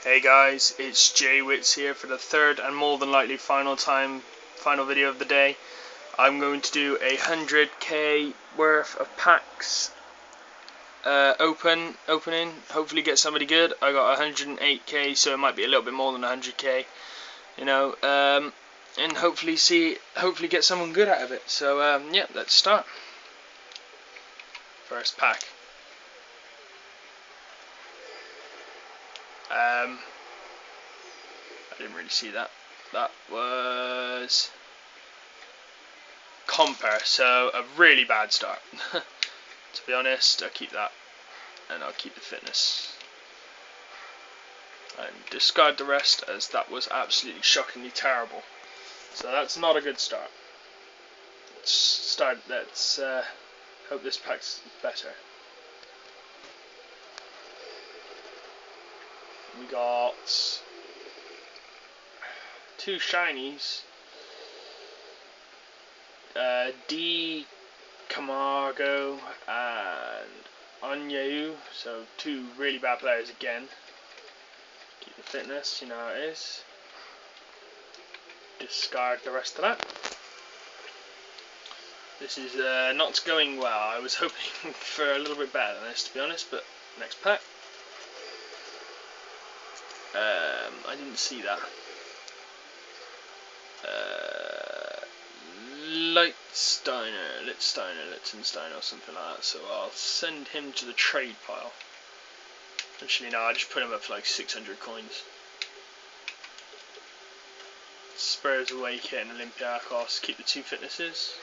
Hey guys, it's Jay Wits here for the third and more than likely final video of the day. I'm going to do a 100k worth of packs opening. Hopefully get somebody good. I got 108k, so it might be a little bit more than 100k. And hopefully get someone good out of it. So yeah, let's start. First pack. I didn't really see that. That was Comper, so a really bad start. To be honest, I'll keep that, and I'll keep the fitness. And discard the rest, as that was absolutely shockingly terrible. So that's not a good start. Let's hope this pack's better. We got 2 shinies. D. Camargo and Onyewu, so 2 really bad players again. Keep the fitness, you know how it is. Discard the rest of that. This is not going well. I was hoping for a little bit better than this, to be honest, but next pack. I didn't see that. Lichtensteiner or something like that, so I'll send him to the trade pile. Actually no, I just put him up for like 600 coins. Spurs away kit and Olympiacos, keep the 2 fitnesses.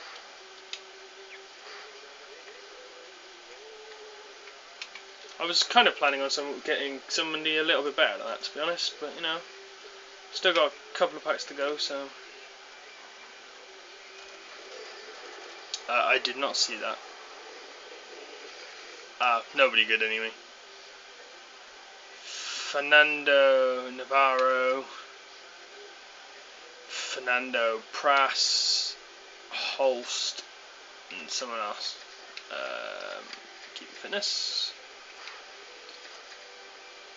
I was kind of planning on getting somebody a little bit better than that, to be honest, but you know, still got a couple of packs to go, so I did not see that. Nobody good anyway. Fernando Navarro, Fernando Pras, Holst, and someone else. Keep the fitness.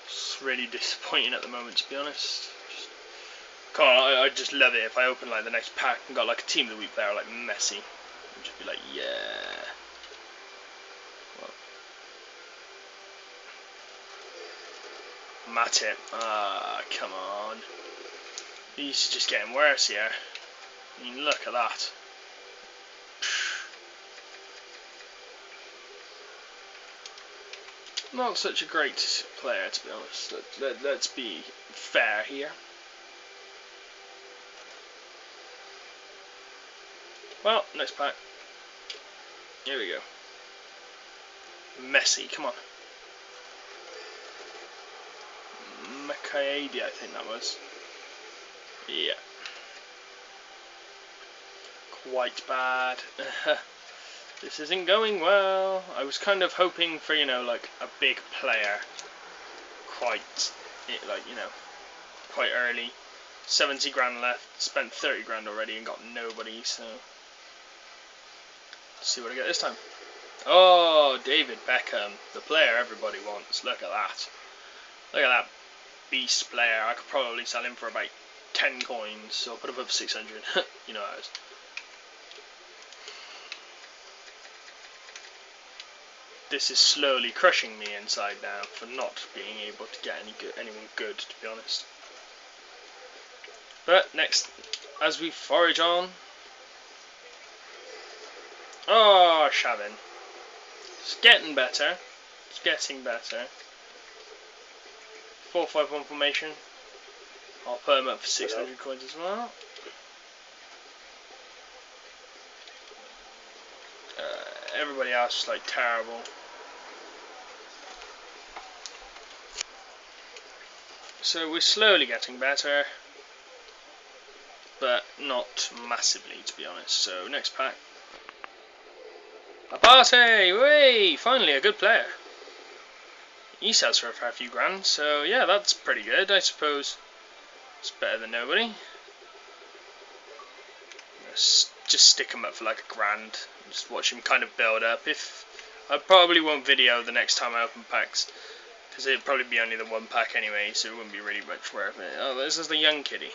It's really disappointing at the moment, to be honest. I just love it if I open like the next pack and got like a team of the week player like Messi. I'd just be like, yeah. Matip. Come on. These are just getting worse here. I mean, look at that. Not such a great player, to be honest. Let's be fair here. Well, next pack. Here we go. Messi, come on. Makaidi, I think that was. Yeah. Quite bad. This isn't going well. I was kind of hoping for, you know, like a big player. Quite early. 70 grand left. Spent 30 grand already and got nobody, so. Let's see what I get this time. Oh, David Beckham. The player everybody wants. Look at that. Look at that beast player. I could probably sell him for about 10 coins, so I'll put him up for 600. You know how it is. This is slowly crushing me inside now for not being able to get anyone good, to be honest. But next, as we forage on. Oh, Shavin. It's getting better. It's getting better. 4-5-1 formation. I'll put him up for 600 coins as well. Everybody else is like terrible. So we're slowly getting better, but not massively, to be honest. So next pack. Abate! Way! Finally a good player. He sells for a fair few grand, so yeah, that's pretty good, I suppose. It's better than nobody. Just stick him up for like a grand. Just watch him kind of build up. I probably won't video the next time I open packs, because it'd probably be only the one pack anyway, so it wouldn't be really much worth it. Oh, this is the Young Kitty.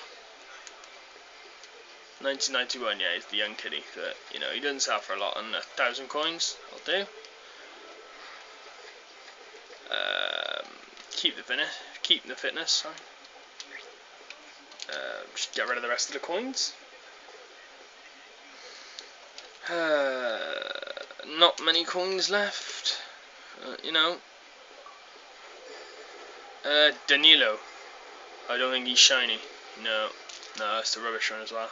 1991, yeah, he's the Young Kitty, but you know, he doesn't sell for a lot, and 1,000 coins, I'll do. Keep the fitness, sorry. Just get rid of the rest of the coins. Not many coins left, you know. Danilo. I don't think he's shiny. No, it's the rubbish one as well.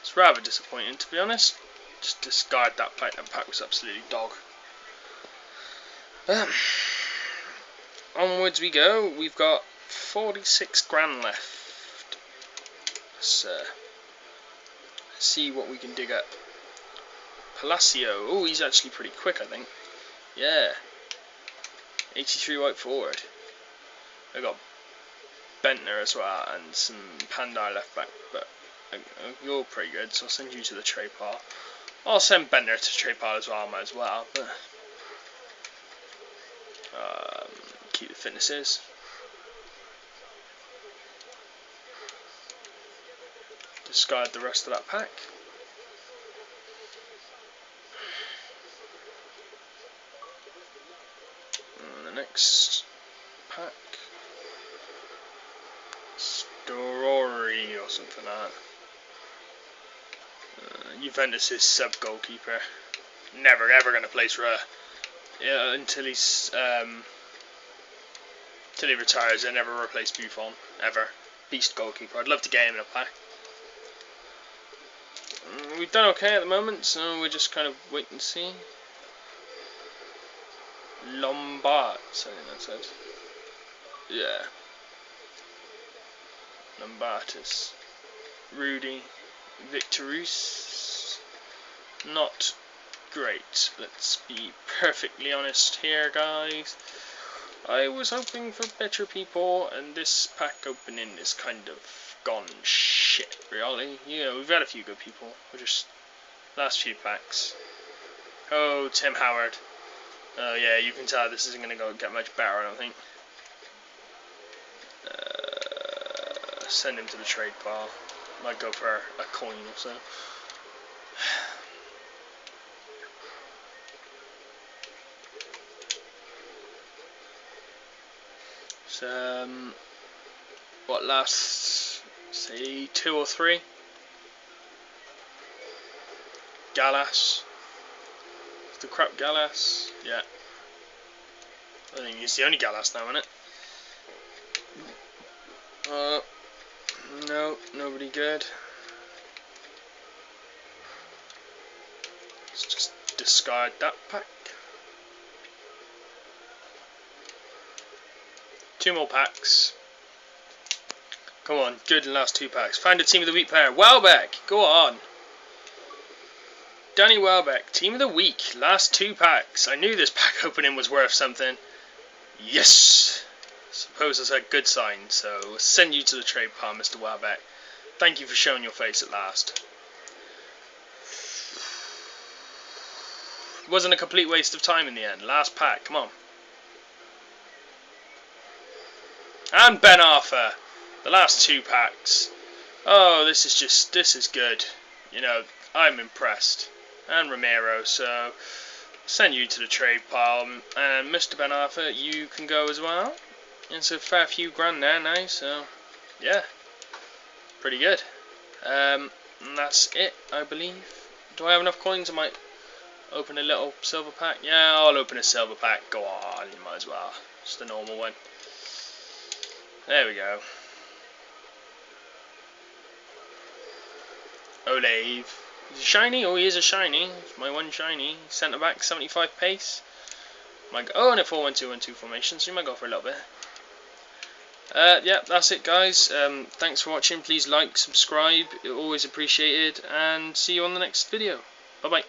It's rather disappointing, to be honest. Just discard that pack. That pack was absolutely dog. Onwards we go. We've got 46 grand left. Let's see what we can dig up. Palacio. Oh, he's actually pretty quick, I think. Yeah. 83 white forward. I got Bentner as well, and some Pandar left back, but you're pretty good, so I'll send you to the trade pile. I'll send Bentner to the trade pile as well, I might as well, but keep the fitnesses. Discard the rest of that pack. And the next pack. Story or something like that. Juventus' sub goalkeeper. Never ever going to play for until he's till he retires. They never replace Buffon ever. Beast goalkeeper. I'd love to get him in a pack. We've done okay at the moment, so we're just kind of wait and see. Lombard, I think that's it. Yeah. Lombartis. Rudy. Victorus. Not great. Let's be perfectly honest here, guys. I was hoping for better people, and this pack opening is kind of gone shit, really. You know, we've had a few good people. We're just last few packs. Oh, Tim Howard. Oh yeah, you can tell this isn't going to get much better, I don't think. Send him to the trade pile. Might go for a coin or so. So, what last, say 2 or 3? Gallas. The crap Gallas. Yeah. I think he's the only Gallas now, isn't it? No, nobody good. Let's just discard that pack. 2 more packs. Come on, good last 2 packs. Find a Team of the Week player. Welbeck, go on. Danny Welbeck, Team of the Week. Last 2 packs. I knew this pack opening was worth something. Yes. Suppose that's a good sign. So we'll send you to the trade pile, Mr. Welbeck. Thank you for showing your face at last. It wasn't a complete waste of time in the end. Last pack, come on. And Ben Arthur. The last 2 packs. Oh, this is good. You know, I'm impressed. And Romero, so send you to the trade pile. And Mr. Ben Arthur, you can go as well. It's a fair few grand there now, so yeah, pretty good. And that's it, I believe. Do I have enough coins? I might open a little silver pack. Yeah, I'll open a silver pack. Go on, you might as well. Just a normal one. There we go. Olave. Is he shiny? Oh, he is a shiny. It's my one shiny. Centre back, 75 pace. Oh, and a 4-1-2-1-2 formation, so you might go for a little bit. Yeah, that's it, guys. Thanks for watching. Please like, subscribe. Always appreciated. And see you on the next video. Bye-bye.